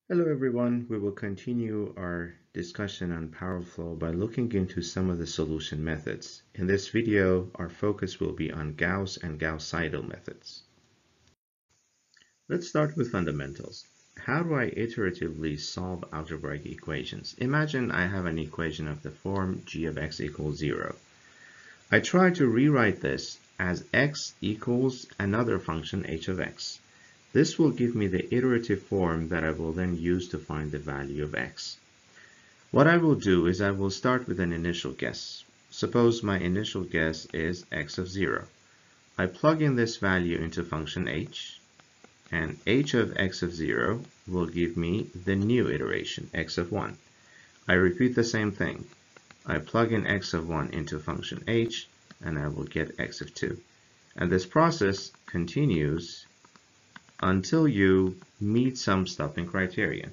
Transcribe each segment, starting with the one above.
Hello everyone, we will continue our discussion on PowerFlow by looking into some of the solution methods. In this video, our focus will be on Gauss and Gauss-Seidel methods. Let's start with fundamentals. How do I iteratively solve algebraic equations? Imagine I have an equation of the form g of x equals 0. I try to rewrite this as x equals another function h of x. This will give me the iterative form that I will then use to find the value of x. What I will do is I will start with an initial guess. Suppose my initial guess is x of 0. I plug in this value into function h, and h of x of 0 will give me the new iteration, x of 1. I repeat the same thing. I plug in x of 1 into function h, and I will get x of 2. And this process continues until you meet some stopping criterion.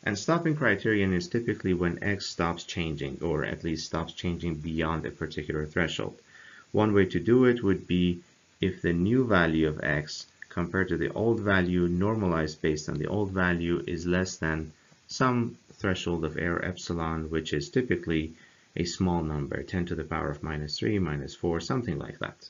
And stopping criterion is typically when x stops changing, or at least stops changing beyond a particular threshold. One way to do it would be if the new value of x compared to the old value normalized based on the old value is less than some threshold of error epsilon, which is typically a small number, 10 to the power of minus 3, minus 4, something like that.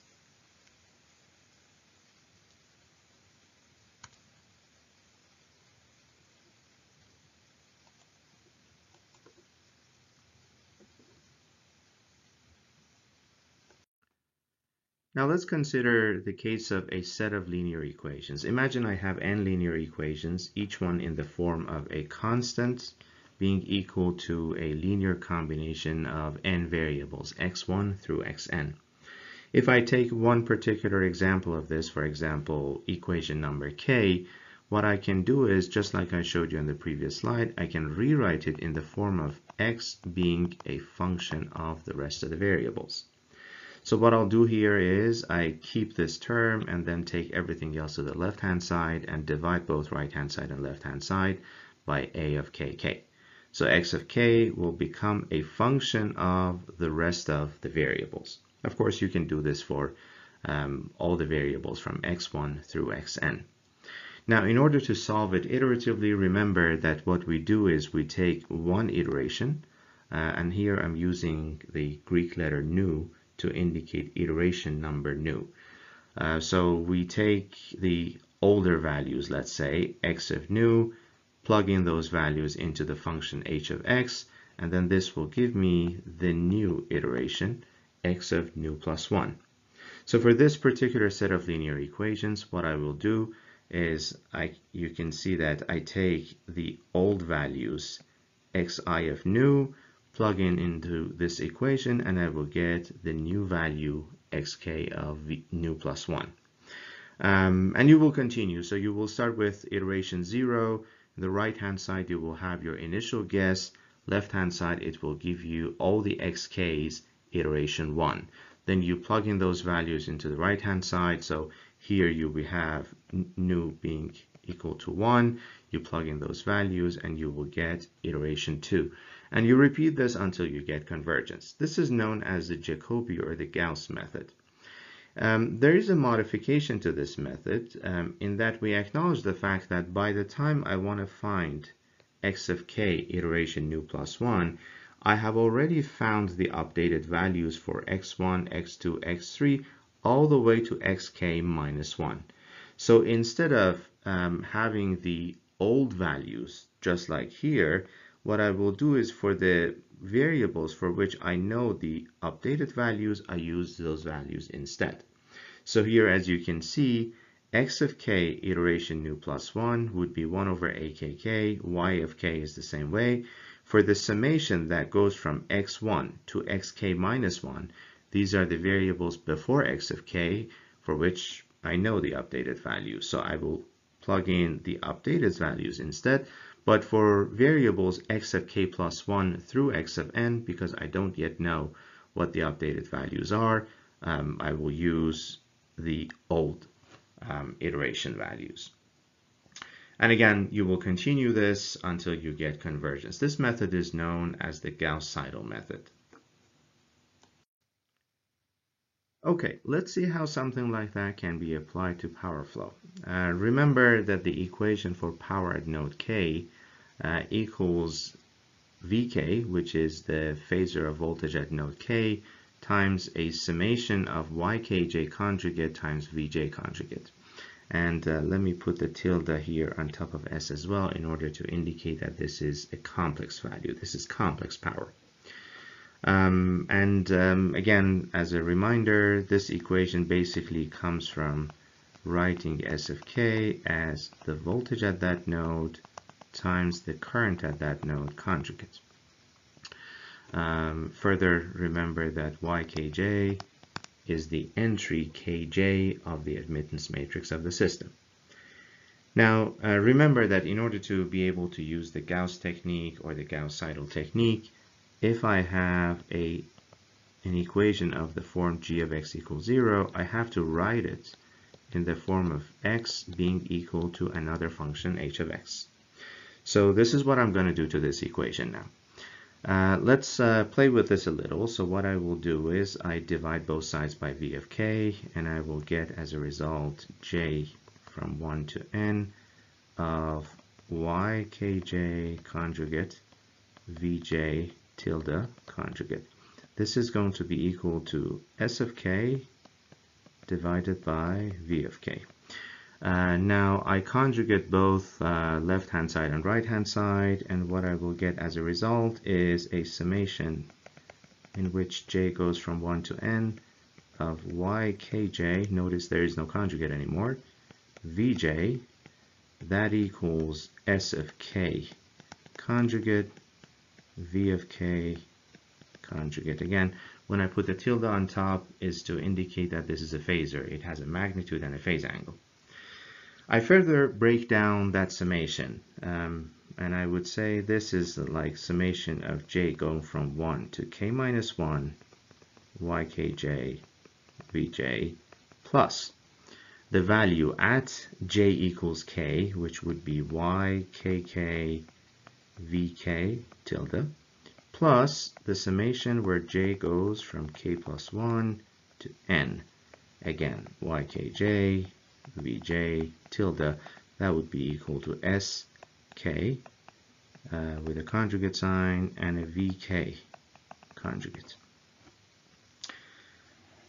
Now let's consider the case of a set of linear equations. Imagine I have n linear equations, each one in the form of a constant being equal to a linear combination of n variables, x1 through xn. If I take one particular example of this, for example, equation number k, what I can do is, just like I showed you in the previous slide, I can rewrite it in the form of x being a function of the rest of the variables. So what I'll do here is I keep this term and then take everything else to the left-hand side and divide both right-hand side and left-hand side by a of kk. So x of k will become a function of the rest of the variables. Of course, you can do this for all the variables from x1 through xn. Now, in order to solve it iteratively, remember that what we do is we take one iteration, and here I'm using the Greek letter nu to indicate iteration number nu. So we take the older values, let's say x of nu, plug in those values into the function h of x, and then this will give me the new iteration, x of nu plus 1. So for this particular set of linear equations, what I will do is you can see that I take the old values, xi of nu, plug into this equation, and I will get the new value xk of nu plus 1. And you will continue. So you will start with iteration 0. On the right-hand side, you will have your initial guess. Left-hand side, it will give you all the xk's iteration 1. Then you plug in those values into the right-hand side. So here you will have nu being equal to 1. You plug in those values, and you will get iteration 2. And you repeat this until you get convergence. This is known as the Jacobi or the Gauss method. There is a modification to this method in that we acknowledge the fact that by the time I want to find x of k iteration nu plus 1, I have already found the updated values for x1, x2, x3, all the way to xk minus 1. So instead of having the old values, just like here, what I will do is for the variables for which I know the updated values, I use those values instead. So here, as you can see, x of k iteration nu plus 1 would be 1 over akk, y of k is the same way. For the summation that goes from x1 to xk minus 1, these are the variables before x of k for which I know the updated values. So I will plug in the updated values instead. But for variables x of k plus 1 through x of n, because I don't yet know what the updated values are, I will use the old iteration values. And again, you will continue this until you get convergence. This method is known as the Gauss-Seidel method. Okay, let's see how something like that can be applied to PowerFlow. Remember that the equation for power at node k equals Vk, which is the phasor of voltage at node K, times a summation of Ykj conjugate times Vj conjugate. And let me put the tilde here on top of S as well in order to indicate that this is a complex value. This is complex power. Again, as a reminder, this equation basically comes from writing S of K as the voltage at that node times the current at that node conjugate. Further, remember that Ykj is the entry Kj of the admittance matrix of the system. Now, remember that in order to be able to use the Gauss technique or the Gauss-Seidel technique, if I have an equation of the form g of x equals 0, I have to write it in the form of x being equal to another function h of x. So this is what I'm going to do to this equation now. Let's play with this a little. So what I will do is I divide both sides by v of k, and I will get as a result j from 1 to n of Ykj conjugate Vj tilde conjugate. This is going to be equal to S of k divided by V of k. Now I conjugate both left-hand side and right-hand side, and what I will get as a result is a summation in which j goes from 1 to n of Ykj, notice there is no conjugate anymore, Vj, that equals S of k conjugate V of k conjugate. Again, when I put the tilde on top is to indicate that this is a phasor. It has a magnitude and a phase angle. I further break down that summation, and I would say this is like summation of j going from 1 to k minus 1 Ykj Vj plus the value at j equals k, which would be Ykk Vk tilde, plus the summation where j goes from k plus 1 to n. Again, Ykj Vj tilde, that would be equal to Sk with a conjugate sign and a Vk conjugate.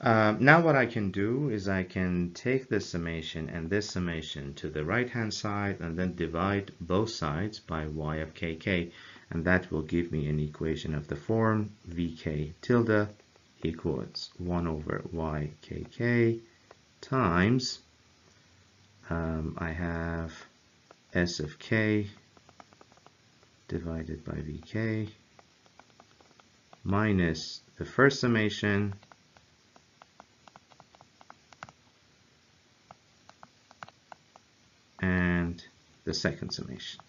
Now what I can do is I can take this summation and this summation to the right hand side and then divide both sides by y of kk, and that will give me an equation of the form Vk tilde equals 1 over Ykk times I have S of k divided by Vk minus the first summation and the second summation.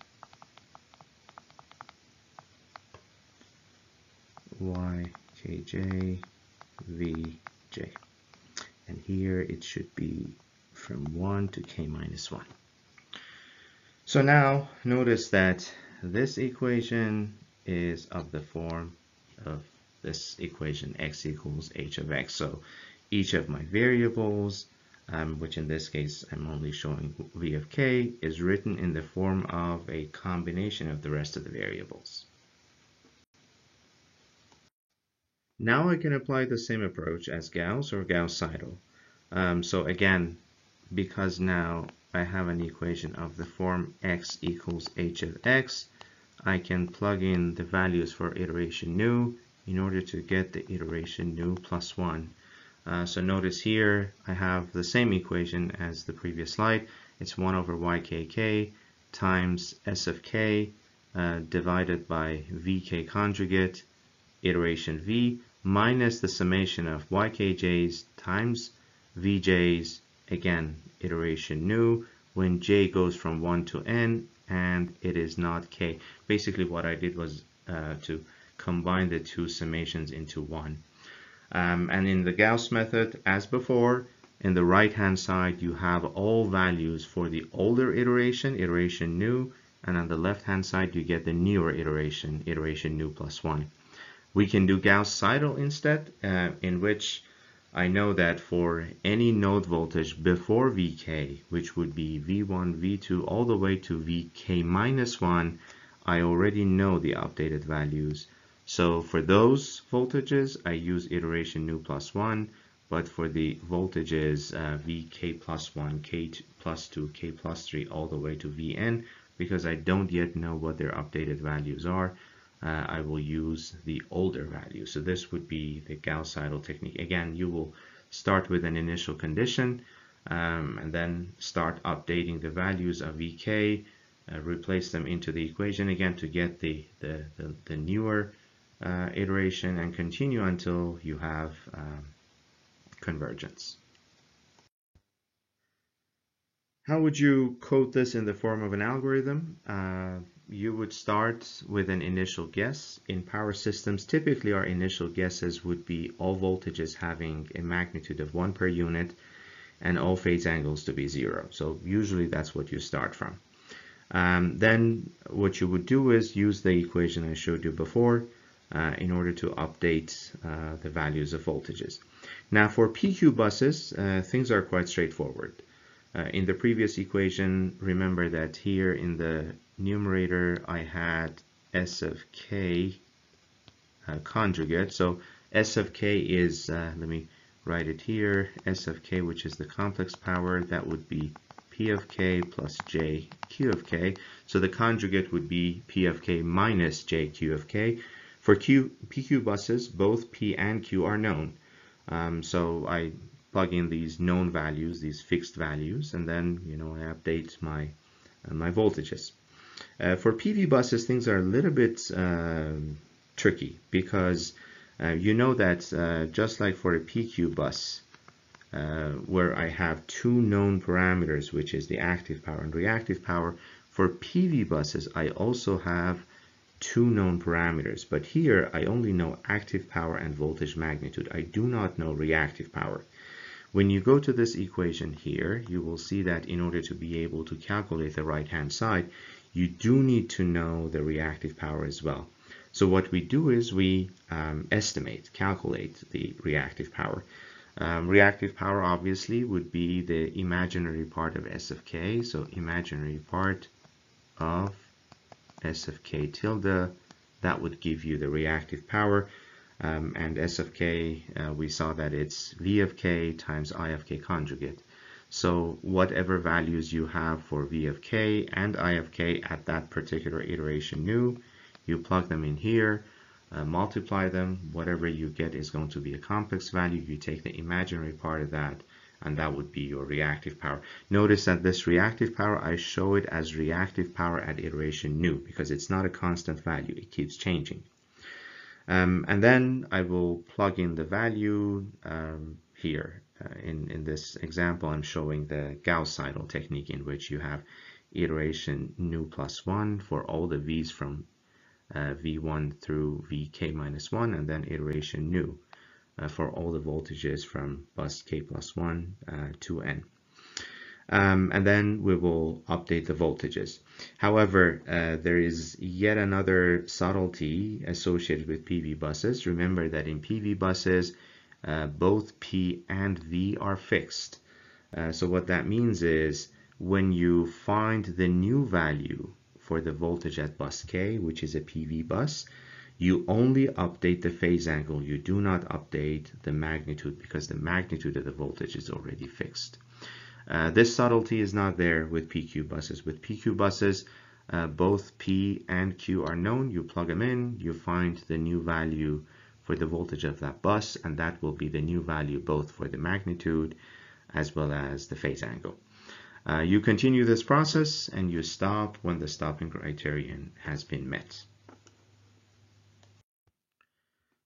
Ykj Vj. And here it should be from 1 to k minus 1. So now notice that this equation is of the form of this equation x equals h of x. So each of my variables, which in this case I'm only showing v of k, is written in the form of a combination of the rest of the variables. Now I can apply the same approach as Gauss or Gauss-Seidel. So again, because now I have an equation of the form x equals h of x, I can plug in the values for iteration nu in order to get the iteration nu plus 1. So notice here I have the same equation as the previous slide. It's 1 over Ykk times S of k divided by Vk conjugate iteration v minus the summation of Ykj's times Vj's, again iteration nu, when j goes from 1 to n and it is not k. Basically what I did was to combine the two summations into one. And in the Gauss method, as before, in the right hand side you have all values for the older iteration, iteration nu, and on the left hand side you get the newer iteration, iteration nu plus 1. We can do Gauss-Seidel instead, in which I know that for any node voltage before Vk, which would be V1, V2, all the way to Vk minus 1, I already know the updated values. So for those voltages, I use iteration new plus 1, but for the voltages Vk plus 1, K plus 2, K plus 3, all the way to Vn, because I don't yet know what their updated values are, I will use the older value. So this would be the Gauss-Seidel technique. Again, you will start with an initial condition and then start updating the values of Vk, replace them into the equation again to get the newer iteration, and continue until you have convergence. How would you code this in the form of an algorithm? You would start with an initial guess. In power systems, typically our initial guesses would be all voltages having a magnitude of 1 per unit and all phase angles to be 0. So usually that's what you start from. Then what you would do is use the equation I showed you before in order to update the values of voltages. Now for PQ buses, things are quite straightforward. In the previous equation, remember that here in the numerator I had S of k conjugate. So S of k is, let me write it here, S of k, which is the complex power, that would be P of k plus J Q of k. So the conjugate would be P of k minus J Q of k. For PQ buses, both P and Q are known. So I plug in these known values, these fixed values, and then I update my voltages. For PV buses, things are a little bit tricky because you know that just like for a PQ bus, where I have two known parameters, which is the active power and reactive power, for PV buses I also have two known parameters, but here I only know active power and voltage magnitude. I do not know reactive power. When you go to this equation here, you will see that in order to be able to calculate the right-hand side, you do need to know the reactive power as well. So what we do is we calculate the reactive power. Reactive power obviously would be the imaginary part of S of k, so imaginary part of S of k tilde, that would give you the reactive power. And S of k, we saw that it's V of k times I of k conjugate. So whatever values you have for V of k and I of k at that particular iteration new, you plug them in here, multiply them, whatever you get is going to be a complex value. You take the imaginary part of that, and that would be your reactive power. Notice that this reactive power, I show it as reactive power at iteration new because it's not a constant value, it keeps changing. And then I will plug in the value here. In this example, I'm showing the Gauss-Seidel technique, in which you have iteration new plus 1 for all the v's from V1 through Vk minus 1, and then iteration new for all the voltages from bus k plus 1 to n. And then we will update the voltages. However, there is yet another subtlety associated with PV buses. Remember that in PV buses, both P and V are fixed. So what that means is when you find the new value for the voltage at bus K, which is a PV bus, you only update the phase angle. You do not update the magnitude because the magnitude of the voltage is already fixed. This subtlety is not there with PQ buses. With PQ buses, both P and Q are known. You plug them in, you find the new value for the voltage of that bus, and that will be the new value both for the magnitude as well as the phase angle. You continue this process and you stop when the stopping criterion has been met.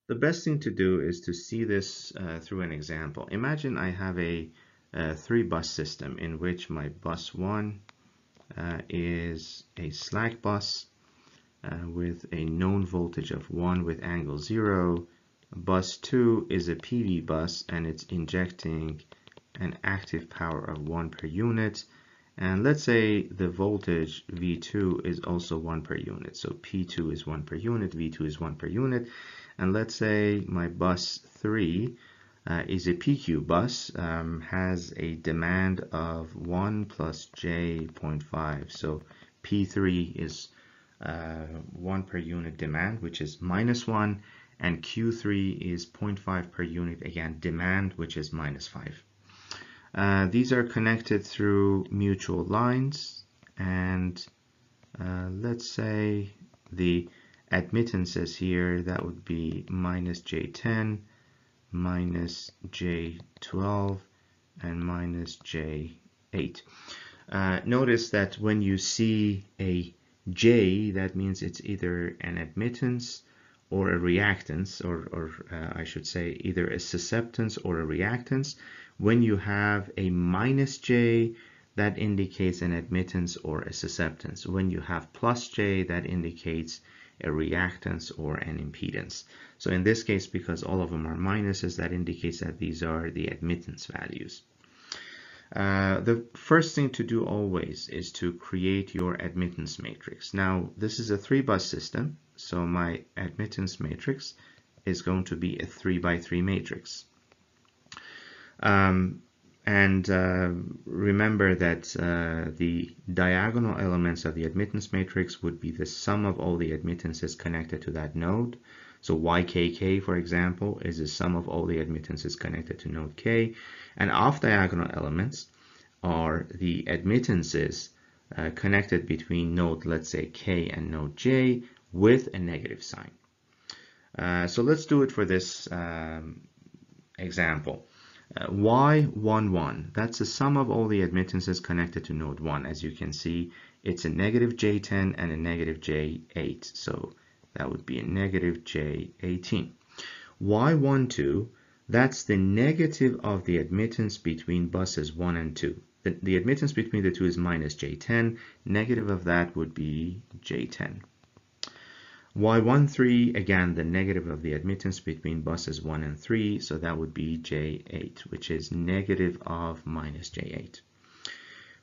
The best thing to do is to see this through an example. Imagine I have a 3-bus system in which my bus 1 is a slack bus with a known voltage of 1 with angle 0. Bus 2 is a PV bus and it's injecting an active power of 1 per unit. And let's say the voltage V2 is also 1 per unit. So P2 is 1 per unit, V2 is 1 per unit. And let's say my bus 3 is a PQ bus, has a demand of 1 plus J 0.5. So P3 is 1 per unit demand, which is -1, and Q3 is 0.5 per unit, again, demand, which is -5. These are connected through mutual lines, and let's say the admittances here, that would be minus J10, minus J12, and minus J8. Notice that when you see a J, that means it's either an admittance or a reactance, or I should say either a susceptance or a reactance. When you have a minus J, that indicates an admittance or a susceptance. When you have plus J, that indicates a reactance or an impedance. So in this case, because all of them are minuses, that indicates that these are the admittance values. The first thing to do always is to create your admittance matrix. Now, this is a 3-bus system, so my admittance matrix is going to be a 3x3 matrix. Remember that the diagonal elements of the admittance matrix would be the sum of all the admittances connected to that node. So YKK, for example, is the sum of all the admittances connected to node K. And off-diagonal elements are the admittances connected between node, let's say, K and node J with a negative sign. So let's do it for this example. Y11, that's the sum of all the admittances connected to node 1. As you can see, it's a negative J10 and a negative J8. So that would be a negative J18. Y12, that's the negative of the admittance between buses 1 and 2. The admittance between the two is minus J10. Negative of that would be J10. Y13, again, the negative of the admittance between buses 1 and 3, so that would be J8, which is negative of minus J8.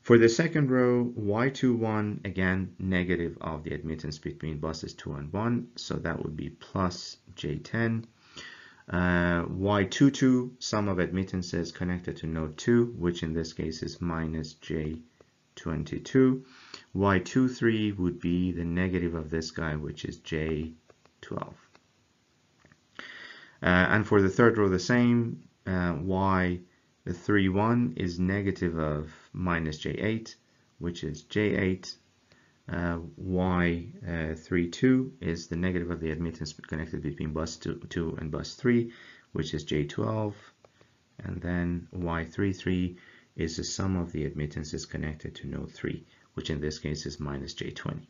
For the second row, Y21, again, negative of the admittance between buses 2 and 1, so that would be plus J10. Y22, sum of admittances connected to node 2, which in this case is minus J22. Y23 would be the negative of this guy, which is J12. And for the third row, the same. Y31 is negative of minus J8, which is J8. Y32 is the negative of the admittance connected between bus 2 and bus 3, which is J12. And then Y33 is the sum of the admittances connected to node 3, which in this case is minus J20.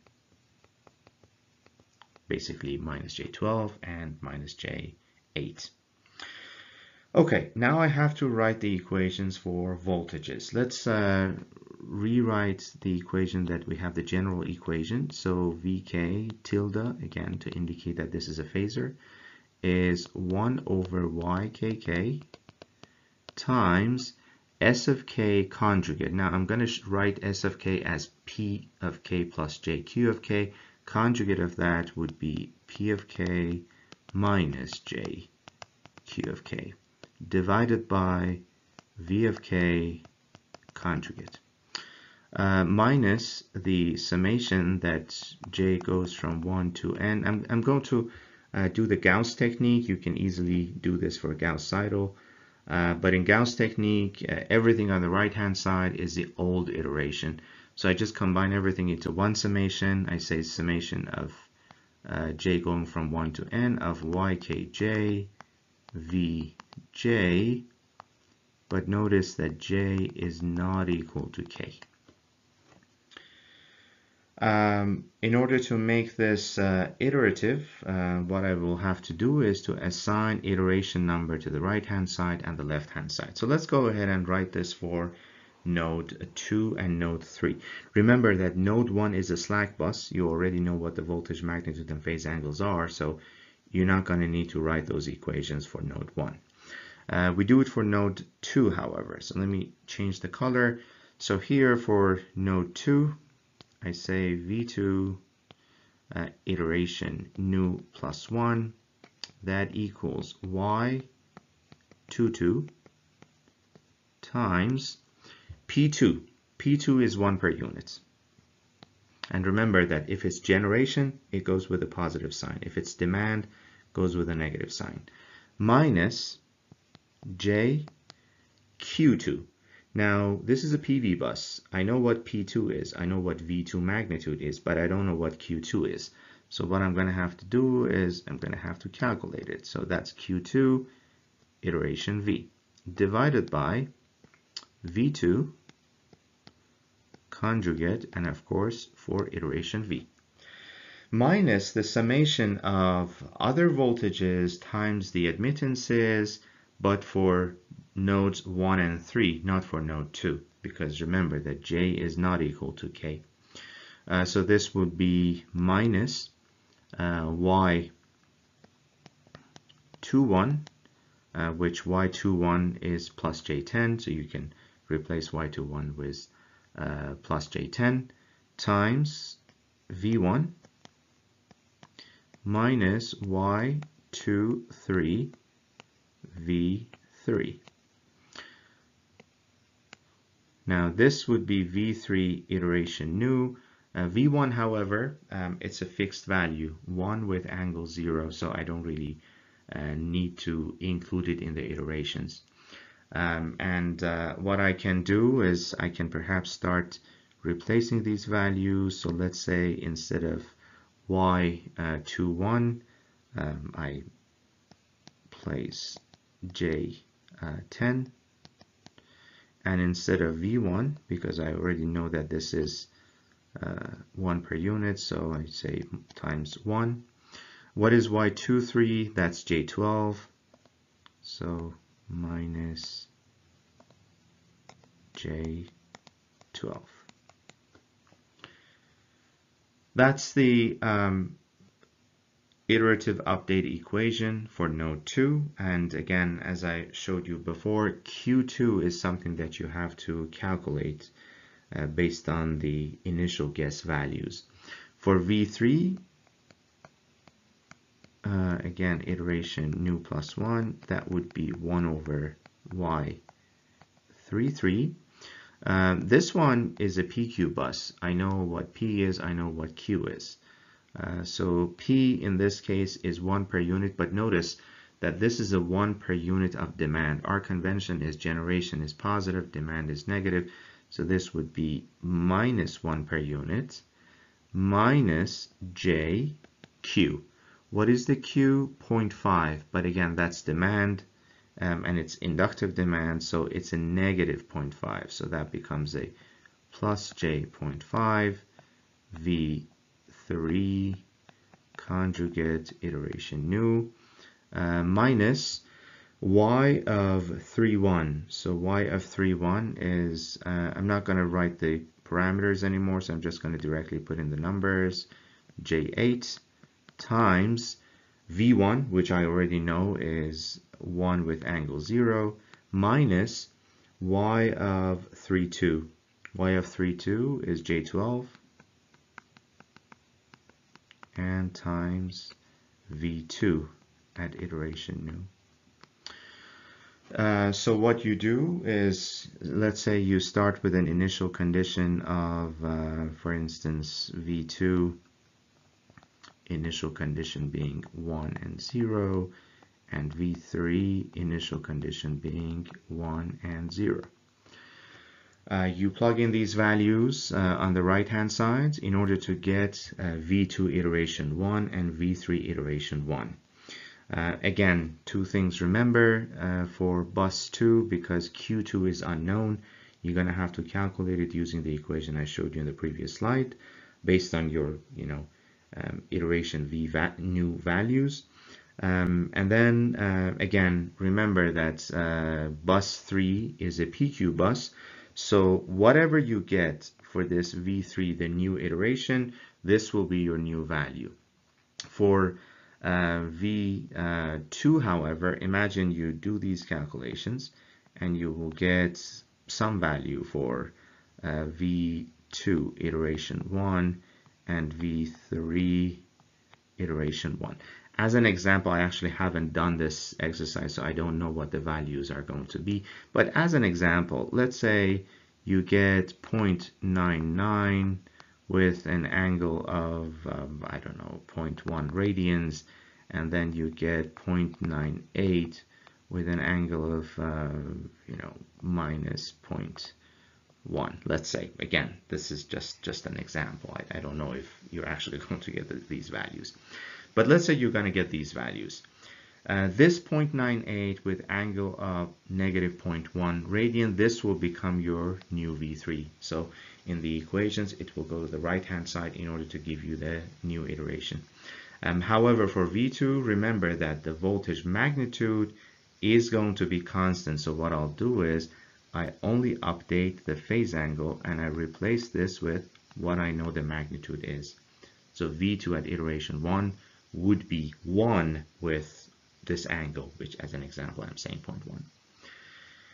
Basically minus J12 and minus J8. Okay, now I have to write the equations for voltages. Let's rewrite the equation that we have, the general equation. So Vk tilde, again to indicate that this is a phasor, is 1 over Ykk times S of k conjugate. Now I'm going to write S of k as P of k plus JQ of k. Conjugate of that would be P of k minus JQ of k divided by V of k conjugate. Minus the summation that j goes from 1 to n. I'm going to do the Gauss technique. You can easily do this for Gauss-Seidel. But in Gauss technique, everything on the right-hand side is the old iteration. So I just combine everything into one summation. I say summation of j going from 1 to n of Ykj Vj, but notice that j is not equal to k. In order to make this iterative, what I will have to do is to assign iteration number to the right-hand side and the left-hand side. So let's go ahead and write this for node 2 and node 3. Remember that node 1 is a slack bus. You already know what the voltage, magnitude, and phase angles are, so you're not going to need to write those equations for node 1. We do it for node 2, however. So let me change the color. So here for node 2, I say V2 iteration nu plus 1, that equals Y22 times P2. P2 is 1 per unit. And remember that if it's generation, it goes with a positive sign. If it's demand, it goes with a negative sign. Minus J Q2. Now, this is a PV bus. I know what P2 is. I know what V2 magnitude is, but I don't know what Q2 is. So what I'm going to have to do is I'm going to have to calculate it. So that's Q2 iteration V divided by V2 conjugate, and of course for iteration V, minus the summation of other voltages times the admittances, but for nodes 1 and 3, not for node 2, because remember that J is not equal to K. So this would be minus Y21, which Y21 is plus J10, so you can replace Y21 with plus J10, times V1 minus Y23 V3. Now this would be V3 iteration new. V1, however, it's a fixed value, 1 with angle 0, so I don't really need to include it in the iterations. What I can do is I can perhaps start replacing these values. So let's say instead of Y21, I place J10, and instead of V1, because I already know that this is 1 per unit, so I say times 1. What is Y23? That's J12, so minus J12. That's the iterative update equation for node 2. And again, as I showed you before, Q2 is something that you have to calculate based on the initial guess values. For V3, again, iteration new plus 1, that would be 1 over Y33. This one is a PQ bus. I know what P is, I know what Q is. So P in this case is 1 per unit, but notice that this is a 1 per unit of demand. Our convention is generation is positive, demand is negative. So this would be minus 1 per unit minus JQ. What is the Q? 0.5, but again, that's demand, and it's inductive demand, so it's a negative 0.5. So that becomes a plus J0.5 V3 conjugate iteration new minus Y of 3,1. So Y of 3,1 is, I'm not going to write the parameters anymore, so I'm just going to directly put in the numbers, J8 times V1, which I already know is 1 with angle 0, minus Y of 3,2. Y of 3,2 is J12, and times V2 at iteration new. So what you do is, let's say you start with an initial condition of, for instance, V2, initial condition being 1 and 0, and V3, initial condition being 1 and 0. You plug in these values on the right hand side in order to get V2 iteration 1 and V3 iteration 1. Again, two things remember for bus 2, because Q2 is unknown, you're going to have to calculate it using the equation I showed you in the previous slide based on your iteration V new values. And then again, remember that bus 3 is a PQ bus, so whatever you get for this V3, the new iteration, this will be your new value. For V2, however, imagine you do these calculations and you will get some value for V2 iteration 1 and V3 iteration 1. As an example, I actually haven't done this exercise, so I don't know what the values are going to be. But as an example, let's say you get 0.99 with an angle of, I don't know, 0.1 radians, and then you get 0.98 with an angle of, you know, minus 0.1, let's say. Again, this is just an example. I don't know if you're actually going to get these values. But let's say you're going to get these values. This 0.98 with angle of negative 0.1 radian, this will become your new V3. So in the equations, it will go to the right-hand side in order to give you the new iteration. However, for V2, remember that the voltage magnitude is going to be constant. So what I'll do is I only update the phase angle and I replace this with what I know the magnitude is. So V2 at iteration 1 would be 1 with this angle, which as an example I'm saying 0.1.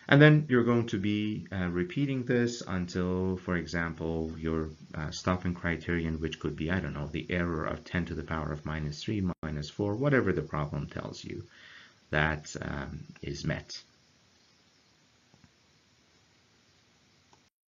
And then you're going to be repeating this until, for example, your stopping criterion, which could be, I don't know, the error of 10 to the power of minus 3, minus 4, whatever the problem tells you, that is met.